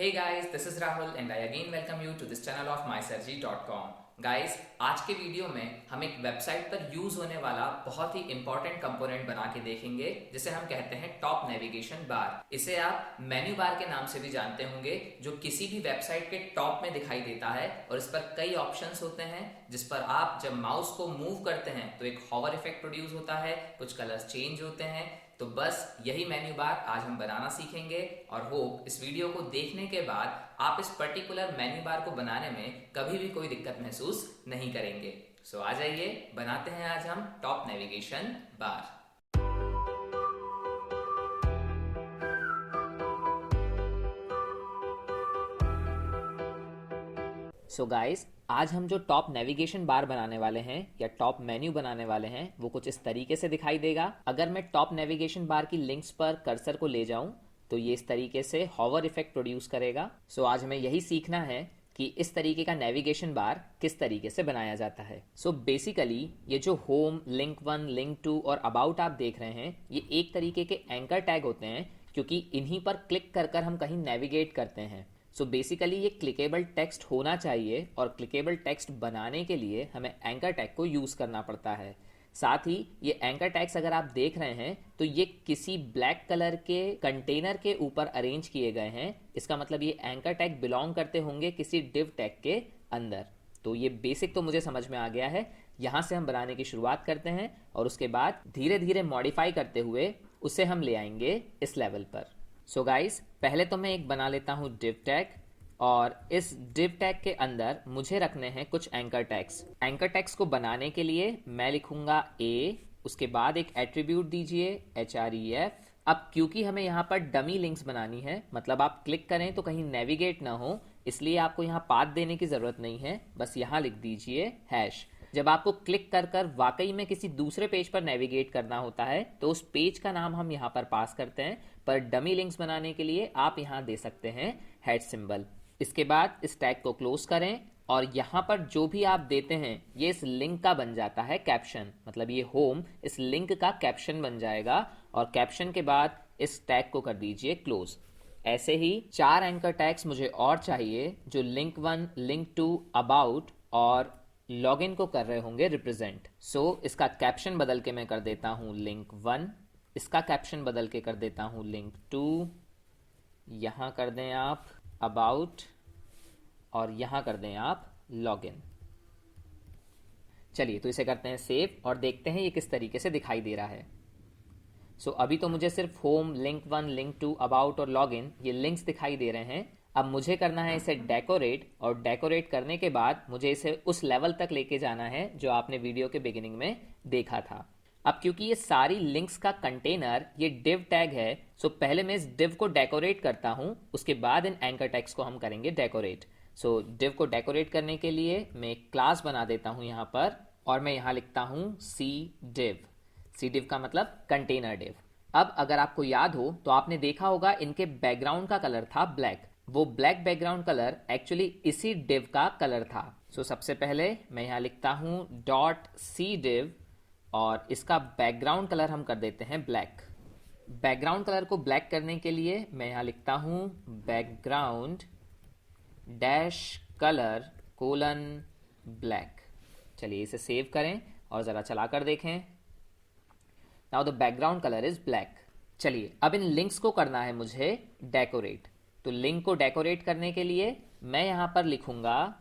Hey guys, this is Rahul and I again welcome you to this channel of mysurgery.com. Guys, आज के video में हम एक website पर यूज होने वाला बहुत ही इंपॉर्टेंट कंपोनेंट बना के देखेंगे जिसे हम कहते हैं टॉप नेविगेशन बार। इसे आप मेन्यू बार के नाम से भी जानते होंगे, जो किसी भी वेबसाइट के टॉप में दिखाई देता है और इस पर कई ऑप्शंस होते हैं जिस पर आप जब माउस को मूव करते हैं तो एक हॉवर इफेक्ट प्रोड्यूस होता है, कुछ कलर्स चेंज होते हैं। तो बस यही मेन्यू बार आज हम बनाना सीखेंगे और होप इस वीडियो को देखने के बाद आप इस पर्टिकुलर मेन्यू बार को बनाने में कभी भी कोई दिक्कत महसूस नहीं करेंगे। सो आ जाइए, बनाते हैं आज हम top navigation bar. So guys, आज हम जो टॉप नेविगेशन बार बनाने वाले हैं या टॉप मेन्यू बनाने वाले हैं वो कुछ इस तरीके से दिखाई देगा। अगर मैं टॉप नेविगेशन बार की लिंक्स पर कर्सर को ले जाऊं तो ये इस तरीके से हॉवर इफेक्ट प्रोड्यूस करेगा। सो आज हमें यही सीखना है कि इस तरीके का नेविगेशन बार किस तरीके से बनाया जाता है। सो बेसिकली ये जो होम, लिंक 1, लिंक 2 और अबाउट आप देख रहे हैं, ये एक तरीके के एंकर टैग होते हैं क्योंकि इन्हीं पर क्लिक कर कर हम कहीं नेविगेट करते हैं। सो बेसिकली ये क्लिकेबल टेक्स्ट होना चाहिए और क्लिकेबल टेक्स्ट बनाने के लिए हमें एंकर टैग को यूज़ करना पड़ता है। साथ ही ये एंकर टैग्स अगर आप देख रहे हैं तो ये किसी ब्लैक कलर के कंटेनर के ऊपर अरेंज किए गए हैं। इसका मतलब ये एंकर टैग बिलोंग करते होंगे किसी डिव टैग के अंदर। तो ये बेसिक तो मुझे समझ में आ गया है। यहाँ से हम बनाने की शुरुआत करते हैं और उसके बाद धीरे धीरे मॉडिफाई करते हुए उसे हम ले आएंगे इस लेवल पर। सो गाइस, पहले तो मैं एक बना लेता हूँ डिव टैग और इस डिव टैग के अंदर मुझे रखने हैं कुछ एंकर टैग्स। एंकर टैग्स को बनाने के लिए मैं लिखूंगा ए, उसके बाद एक एट्रीब्यूट दीजिए href। अब क्योंकि हमें यहाँ पर डमी लिंक्स बनानी है, मतलब आप क्लिक करें तो कहीं नेविगेट ना हो, इसलिए आपको यहाँ पाथ देने की जरूरत नहीं है। बस यहाँ लिख दीजिए हैश। जब आपको क्लिक कर कर वाकई में किसी दूसरे पेज पर नेविगेट करना होता है तो उस पेज का नाम हम यहाँ पर पास करते हैं, पर डमी लिंक्स बनाने के लिए आप यहाँ दे सकते हैं हेड सिंबल। इसके बाद इस टैग को क्लोज करें और यहाँ पर जो भी आप देते हैं ये इस लिंक का बन जाता है कैप्शन, मतलब ये होम इस लिंक का कैप्शन बन जाएगा और कैप्शन के बाद इस टैग को कर दीजिए क्लोज। ऐसे ही 4 एंकर टैग्स मुझे और चाहिए जो लिंक 1, लिंक 2, अबाउट और लॉगिन को कर रहे होंगे रिप्रेजेंट। सो इसका कैप्शन बदल के मैं कर देता हूँ लिंक 1, इसका कैप्शन बदल के कर देता हूँ लिंक 2, यहाँ कर दें आप अबाउट और यहाँ कर दें आप लॉगिन। चलिए तो इसे करते हैं सेव और देखते हैं ये किस तरीके से दिखाई दे रहा है। सो अभी तो मुझे सिर्फ होम, लिंक 1, लिंक 2, अबाउट और लॉगिन ये लिंक्स दिखाई दे रहे हैं। अब मुझे करना है इसे डेकोरेट और डेकोरेट करने के बाद मुझे इसे उस लेवल तक लेके जाना है जो आपने वीडियो के बिगिनिंग में देखा था। अब क्योंकि ये सारी लिंक्स का कंटेनर ये डिव टैग है, सो पहले मैं इस डिव को डेकोरेट करता हूँ, उसके बाद इन एंकर टैग्स को हम करेंगे डेकोरेट। सो डिव को डेकोरेट करने के लिए मैं एक क्लास बना देता हूँ यहाँ पर और मैं यहाँ लिखता हूँ सी डिव। सी डिव का मतलब कंटेनर डिव। अब अगर आपको याद हो तो आपने देखा होगा इनके बैकग्राउंड का कलर था ब्लैक। वो ब्लैक बैकग्राउंड कलर एक्चुअली इसी डिव का कलर था। सो सबसे पहले मैं यहाँ लिखता हूँ डॉट सी डिव और इसका बैकग्राउंड कलर हम कर देते हैं ब्लैक। बैकग्राउंड कलर को ब्लैक करने के लिए मैं यहाँ लिखता हूँ background dash colour colon black. चलिए इसे सेव करें और ज़रा चला कर देखें। Now the background colour is black. चलिए अब इन लिंक्स को करना है मुझे डेकोरेट। तो लिंक को डेकोरेट करने के लिए मैं यहाँ पर लिखूंगा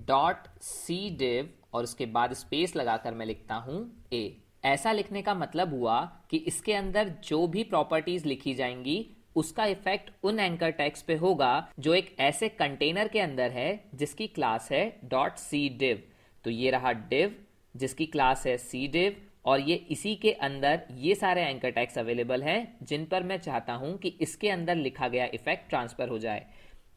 डॉट सी डिव और उसके बाद स्पेस लगाकर मैं लिखता हूँ ए। ऐसा लिखने का मतलब हुआ कि इसके अंदर जो भी प्रॉपर्टीज लिखी जाएंगी उसका इफेक्ट उन एंकर टैग्स पे होगा जो एक ऐसे कंटेनर के अंदर है जिसकी क्लास है डॉट सी डिव। तो ये रहा डिव जिसकी क्लास है सी डिव और ये इसी के अंदर ये सारे एंकर टैग्स अवेलेबल हैं जिन पर मैं चाहता हूं कि इसके अंदर लिखा गया इफेक्ट ट्रांसफर हो जाए।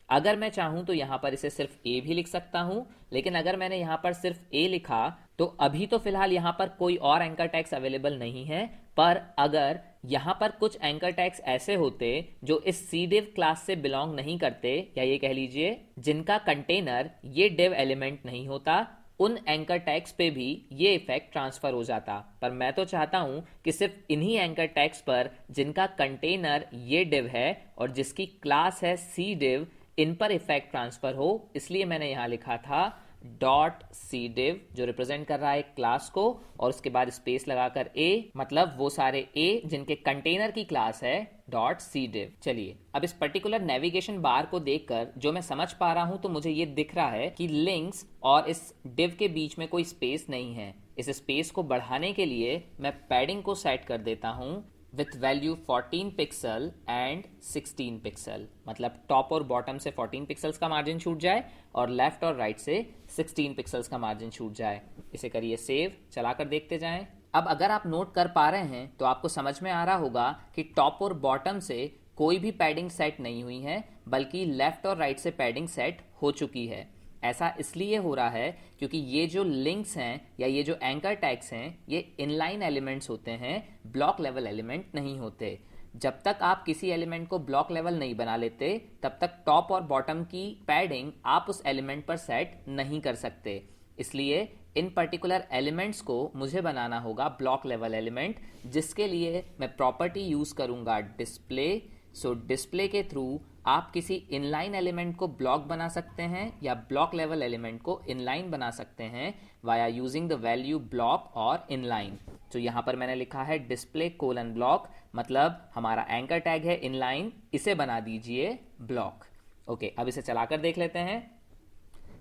अगर मैं चाहूं तो यहां पर इसे सिर्फ ए भी लिख सकता हूं, लेकिन अगर मैंने यहां पर सिर्फ ए लिखा तो अभी तो फिलहाल यहां पर कोई और एंकर टैग्स अवेलेबल नहीं है। पर अगर यहां पर कुछ एंकर टैग्स ऐसे होते जो इस सी डिव क्लास से बिलोंग नहीं करते, या ये कह लीजिए जिनका कंटेनर ये डिव एलिमेंट नहीं होता, उन एंकर टैग्स पे भी ये इफेक्ट ट्रांसफर हो जाता। पर मैं तो चाहता हूं कि सिर्फ इन्हीं एंकर टैग्स पर जिनका कंटेनर ये डिव है और जिसकी क्लास है सी डिव, इन पर इफेक्ट ट्रांसफर हो, इसलिए मैंने यहां लिखा था डॉट सी डिव, जो रिप्रेजेंट कर रहा है क्लास को, और उसके बाद स्पेस लगाकर ए, मतलब वो सारे ए जिनके कंटेनर की क्लास है डॉट सी डिव। चलिए अब इस पर्टिकुलर नेविगेशन बार को देखकर जो मैं समझ पा रहा हूं, तो मुझे ये दिख रहा है कि लिंक्स और इस डिव के बीच में कोई स्पेस नहीं है। इस स्पेस को बढ़ाने के लिए मैं पैडिंग को सेट कर देता हूं with value 14 pixel and 16 pixel, मतलब टॉप और बॉटम से 14 पिक्सल्स का मार्जिन छूट जाए और लेफ्ट और राइट से 16 पिक्सल्स का मार्जिन छूट जाए। इसे करिए सेव, चलाकर देखते जाएं। अब अगर आप नोट कर पा रहे हैं तो आपको समझ में आ रहा होगा कि टॉप और बॉटम से कोई भी पैडिंग सेट नहीं हुई है, बल्कि लेफ्ट और राइट से पैडिंग सेट हो चुकी है। ऐसा इसलिए हो रहा है क्योंकि ये जो लिंक्स हैं या ये जो एंकर टैग्स हैं, ये इनलाइन एलिमेंट्स होते हैं, ब्लॉक लेवल एलिमेंट नहीं होते। जब तक आप किसी एलिमेंट को ब्लॉक लेवल नहीं बना लेते, तब तक टॉप और बॉटम की पैडिंग आप उस एलिमेंट पर सेट नहीं कर सकते। इसलिए इन पर्टिकुलर एलिमेंट्स को मुझे बनाना होगा ब्लॉक लेवल एलिमेंट, जिसके लिए मैं प्रॉपर्टी यूज करूंगा डिस्प्ले। सो डिस्प्ले के थ्रू आप किसी इनलाइन एलिमेंट को ब्लॉक बना सकते हैं या ब्लॉक लेवल एलिमेंट को इनलाइन बना सकते हैं via using the value block और इनलाइन। तो यहां पर मैंने लिखा है डिस्प्ले कोलन ब्लॉक, मतलब हमारा एंकर टैग है इनलाइन, इसे बना दीजिए ब्लॉक। ओके, अब इसे चलाकर देख लेते हैं।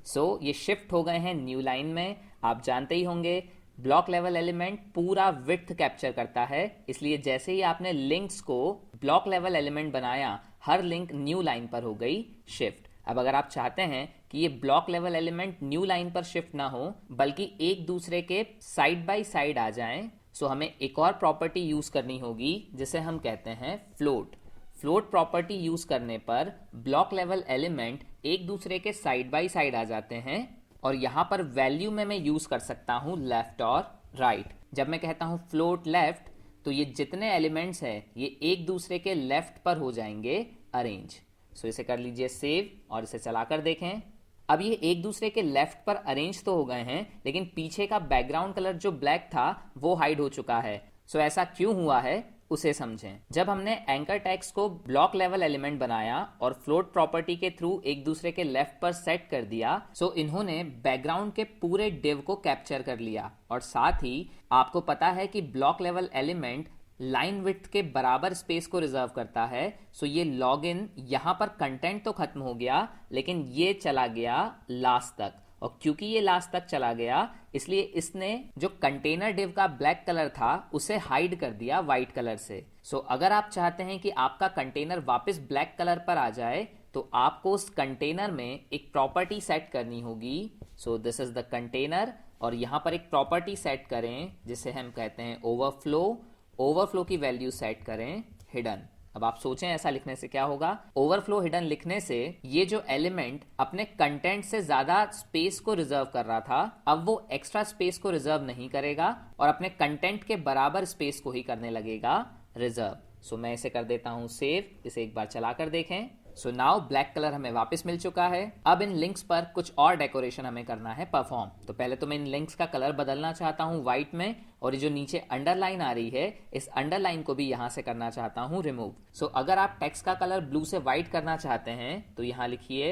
सो ये शिफ्ट हो गए हैं न्यू लाइन में। आप जानते ही होंगे ब्लॉक लेवल एलिमेंट पूरा विड्थ कैप्चर करता है, इसलिए जैसे ही आपने लिंक्स को ब्लॉक लेवल एलिमेंट बनाया, हर लिंक न्यू लाइन पर हो गई शिफ्ट। अब अगर आप चाहते हैं कि ये block level element new line पर शिफ्ट ना हो, बल्कि एक दूसरे के साइड बाय साइड आ जाएं, सो हमें एक और प्रॉपर्टी यूज करनी होगी जिसे हम कहते हैं फ्लोट। फ्लोट प्रॉपर्टी यूज करने पर ब्लॉक लेवल एलिमेंट एक दूसरे के साइड बाय साइड आ जाते हैं, और यहां पर वैल्यू में मैं यूज कर सकता हूं लेफ्ट और राइट। जब मैं कहता हूं फ्लोट लेफ्ट, तो ये जितने एलिमेंट्स हैं ये एक दूसरे के लेफ्ट पर हो जाएंगे अरेंज। सो इसे कर लीजिए सेव और इसे चलाकर देखें। अब ये एक दूसरे के लेफ्ट पर अरेंज तो हो गए हैं, लेकिन पीछे का बैकग्राउंड कलर जो ब्लैक था वो हाइड हो चुका है। सो ऐसा क्यों हुआ है उसे समझें। जब हमने एंकर टैग्स को ब्लॉक लेवल एलिमेंट बनाया और फ्लोट प्रॉपर्टी के थ्रू एक दूसरे के लेफ्ट पर सेट कर दिया, सो इन्होंने बैकग्राउंड के पूरे डिव को कैप्चर कर लिया। और साथ ही आपको पता है कि block level element line width के बराबर स्पेस को रिजर्व करता है। सो ये लॉग इन, यहां पर कंटेंट तो खत्म हो गया, लेकिन ये चला गया लास्ट तक, और क्योंकि ये लास्ट तक चला गया, इसलिए इसने जो कंटेनर डिव का ब्लैक कलर था उसे हाइड कर दिया व्हाइट कलर से। सो अगर आप चाहते हैं कि आपका कंटेनर वापस ब्लैक कलर पर आ जाए, तो आपको उस कंटेनर में एक प्रॉपर्टी सेट करनी होगी। So this is the container, और यहां पर एक प्रॉपर्टी सेट करें जिसे हम कहते हैं ओवरफ्लो। ओवरफ्लो की वैल्यू सेट करें हिडन। अब आप सोचें ऐसा लिखने से क्या होगा। ओवरफ्लो हिडन लिखने से ये जो एलिमेंट अपने कंटेंट से ज्यादा स्पेस को रिजर्व कर रहा था, अब वो एक्स्ट्रा स्पेस को रिजर्व नहीं करेगा और अपने कंटेंट के बराबर स्पेस को ही करने लगेगा रिजर्व। सो मैं इसे कर देता हूं सेव, इसे एक बार चलाकर देखें। सो नाउ ब्लैक कलर हमें वापस मिल चुका है। अब इन लिंक्स पर कुछ और डेकोरेशन हमें करना है परफॉर्म। तो पहले तो मैं इन लिंक्स का कलर बदलना चाहता हूं व्हाइट में, और ये जो नीचे अंडरलाइन आ रही है, इस अंडरलाइन को भी यहां से करना चाहता हूं रिमूव। सो अगर आप टेक्स्ट का कलर ब्लू से व्हाइट करना चाहते हैं तो यहां लिखिए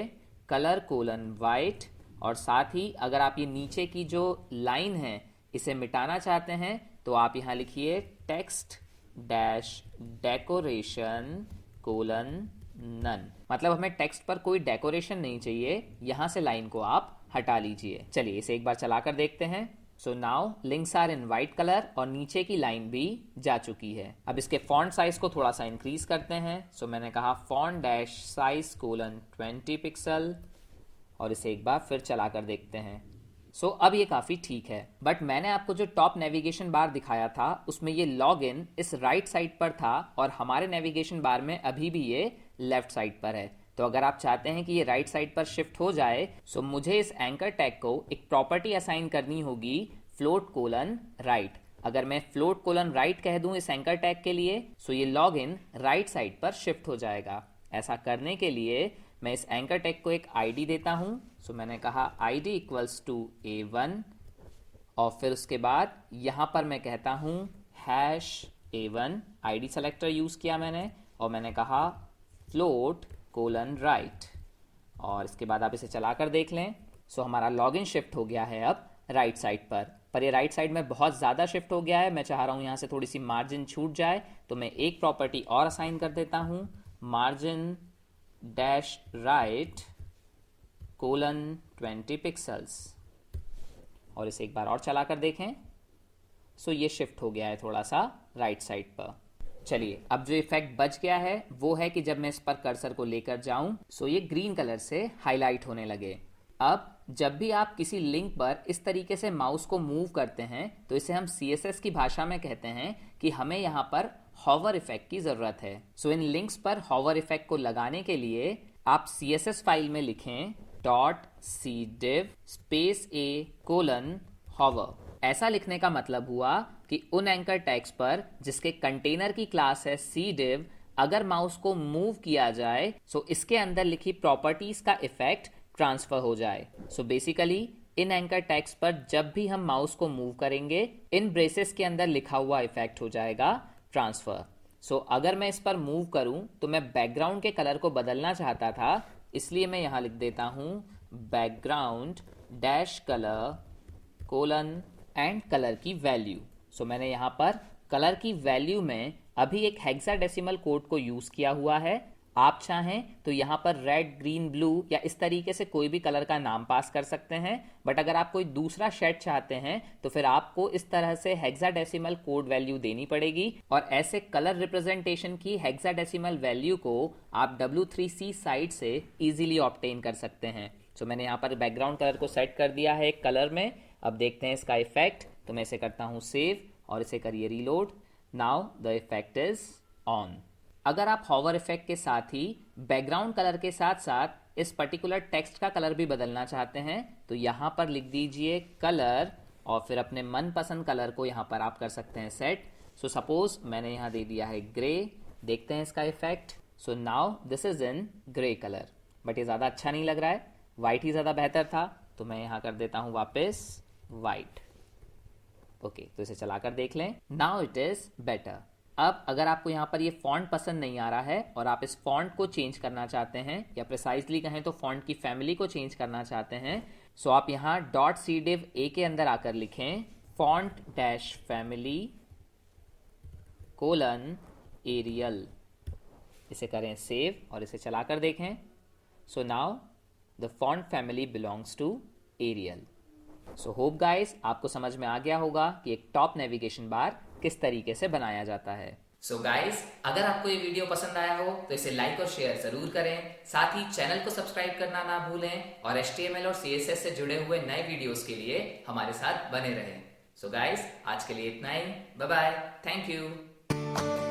कलर कोलन व्हाइट, और साथ ही अगर आप ये नीचे की जो लाइन है इसे मिटाना चाहते हैं तो आप यहां लिखिए text dash decoration colon none, मतलब हमें टेक्स्ट पर कोई डेकोरेशन नहीं चाहिए, यहां से लाइन को आप हटा लीजिए। चलिए इसे एक बार चलाकर देखते हैं। So now links are in white colour और नीचे की लाइन भी जा चुकी है। अब इसके फॉन्ट साइज को थोड़ा सा इंक्रीज करते हैं। सो मैंने कहा font dash size colon 20 pixel, और इसे एक बार फिर चलाकर देखते हैं। सो अब ये काफी ठीक है, बट मैंने आपको जो टॉप नेविगेशन बार दिखाया था उसमें ये लॉग इन इस राइट साइड पर था, और हमारे नेविगेशन बार में अभी भी ये लेफ्ट साइड पर है। तो अगर आप चाहते हैं कि ये राइट साइड पर शिफ्ट हो जाए, सो मुझे इस एंकर टैग को एक प्रॉपर्टी असाइन करनी होगी फ्लोट कोलन राइट। अगर मैं फ्लोट कोलन राइट कह दूं इस एंकर टैग के लिए, सो ये लॉग इन राइट साइड पर शिफ्ट हो जाएगा। ऐसा करने के लिए मैं इस एंकर टैग को एक आईडी देता हूं। सो मैंने कहा आईडी इक्वल्स टू A1, और फिर उसके बाद यहां पर मैं कहता हूं hash A1, ID selector use किया मैंने, और मैंने कहा फ्लोट कोलन राइट। और इसके बाद आप इसे चला कर देख लें। सो हमारा लॉगिन शिफ्ट हो गया है अब राइट साइड पर ये राइट साइड में बहुत ज़्यादा शिफ्ट हो गया है। मैं चाह रहा हूँ यहाँ से थोड़ी सी मार्जिन छूट जाए, तो मैं एक प्रॉपर्टी और असाइन कर देता हूँ, margin dash right colon 20 pixels, और इसे एक बार और चला कर देखें। सो ये शिफ्ट हो गया है थोड़ा सा राइट साइड पर। चलिए, अब जो इफेक्ट बच गया है वो है कि जब मैं इस पर कर्सर को लेकर जाऊं सो ये ग्रीन कलर से हाईलाइट होने लगे। अब जब भी आप किसी लिंक पर इस तरीके से माउस को मूव करते हैं तो इसे हम CSS की भाषा में कहते हैं कि हमें यहाँ पर हॉवर इफेक्ट की जरूरत है। सो इन लिंक्स पर हॉवर इफेक्ट को लगाने के लिए आप CSS फाइल में लिखें .cdiv स्पेस a:\hover। ऐसा लिखने का मतलब हुआ कि उन एंकर टैग्स पर जिसके कंटेनर की क्लास है cdiv, अगर माउस को मूव किया जाए सो इसके अंदर लिखी प्रॉपर्टीज का इफेक्ट ट्रांसफर हो जाए। सो बेसिकली इन एंकर टैग्स पर जब भी हम माउस को मूव करेंगे इन ब्रेसेस के अंदर लिखा हुआ इफेक्ट हो जाएगा ट्रांसफर। सो अगर मैं इस पर मूव करूं तो मैं बैकग्राउंड के कलर को बदलना चाहता था, इसलिए मैं यहां लिख देता हूं background dash colour colon and colour की वैल्यू। सो मैंने यहाँ पर कलर की वैल्यू में अभी एक हेक्साडेसिमल कोड को यूज किया हुआ है। आप चाहें तो यहाँ पर रेड, ग्रीन, ब्लू या इस तरीके से कोई भी कलर का नाम पास कर सकते हैं, बट अगर आप कोई दूसरा शेड चाहते हैं तो फिर आपको इस तरह से हेक्साडेसिमल कोड वैल्यू देनी पड़ेगी, और ऐसे कलर रिप्रेजेंटेशन की हेक्साडेसिमल वैल्यू को आप W3C साइट से इजीली ऑब्टेन कर सकते हैं। सो मैंने यहाँ पर बैकग्राउंड कलर को सेट कर दिया है एक कलर में। अब देखते हैं इसका इफेक्ट, तो मैं इसे करता हूँ सेव और इसे करिए reload. Now the effect is on. अगर आप हॉवर इफेक्ट के साथ ही बैकग्राउंड कलर के साथ साथ इस पर्टिकुलर टेक्स्ट का कलर भी बदलना चाहते हैं तो यहाँ पर लिख दीजिए कलर और फिर अपने मनपसंद कलर को यहाँ पर आप कर सकते हैं सेट। सो सपोज मैंने यहाँ दे दिया है ग्रे। देखते हैं इसका effect. So now this is in grey colour, but ये ज़्यादा अच्छा नहीं लग रहा है, वाइट ही ज़्यादा बेहतर था, तो मैं यहाँ कर देता हूँ वापस वाइट। ओके, तो इसे चलाकर देख लें। Now it is better. अब अगर आपको यहाँ पर ये फॉन्ट पसंद नहीं आ रहा है और आप इस फॉन्ट को चेंज करना चाहते हैं, या प्रिसाइजली कहें तो फॉन्ट की फैमिली को चेंज करना चाहते हैं, सो आप यहाँ .cdiv a के अंदर आकर लिखें font dash family colon Arial. इसे करें सेव और इसे चलाकर देखें। So now the font family belongs to Arial. So hope guys आपको समझ में आ गया होगा कि एक टॉप नेविगेशन बार किस तरीके से बनाया जाता है। सो गाइस, अगर आपको ये वीडियो पसंद आया हो तो इसे लाइक और शेयर जरूर करें। साथ ही चैनल को सब्सक्राइब करना ना भूलें और HTML और CSS से जुड़े हुए नए वीडियोस के लिए हमारे साथ बने रहें। सो गाइस, आज के लिए इतना ही। Bye bye, thank you.